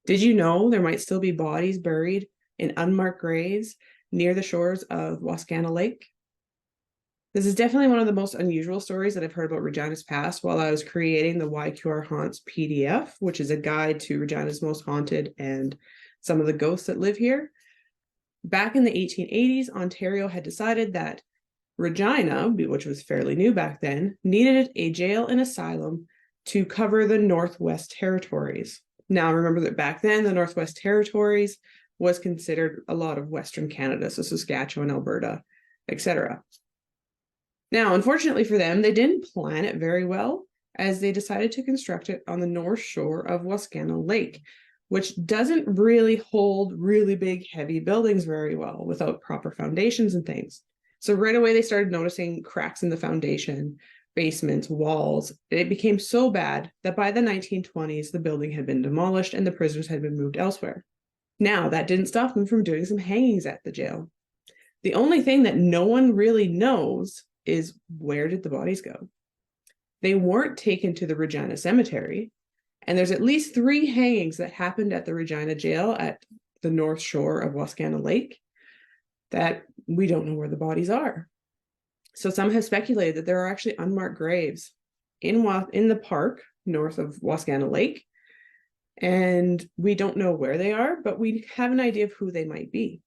Did you know there might still be bodies buried in unmarked graves near the shores of Wascana Lake? This is definitely one of the most unusual stories that I've heard about Regina's past while I was creating the YQR Haunts PDF, which is a guide to Regina's most haunted and some of the ghosts that live here. Back in the 1880s, Ontario had decided that Regina, which was fairly new back then, needed a jail and asylum to cover the Northwest Territories. Now, remember that back then, the Northwest Territories was considered a lot of Western Canada, so Saskatchewan, Alberta, etc. Now, unfortunately for them, they didn't plan it very well, as they decided to construct it on the north shore of Wascana Lake, which doesn't really hold really big, heavy buildings very well without proper foundations and things. So right away, they started noticing cracks in the foundation, basements, walls. It became so bad that by the 1920s, the building had been demolished and the prisoners had been moved elsewhere. Now, that didn't stop them from doing some hangings at the jail. The only thing that no one really knows is, where did the bodies go? They weren't taken to the Regina Cemetery, and there's at least 3 hangings that happened at the Regina jail at the north shore of Wascana Lake that we don't know where the bodies are. So some have speculated that there are actually unmarked graves in the park north of Wascana Lake, and we don't know where they are, but we have an idea of who they might be.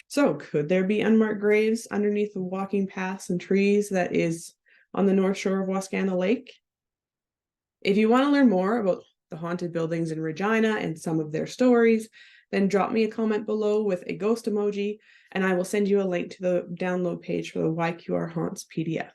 So could there be unmarked graves underneath the walking paths and trees that is on the north shore of Wascana Lake? If you want to learn more about the haunted buildings in Regina and some of their stories, then drop me a comment below with a ghost emoji, and I will send you a link to the download page for the YQR Haunts PDF.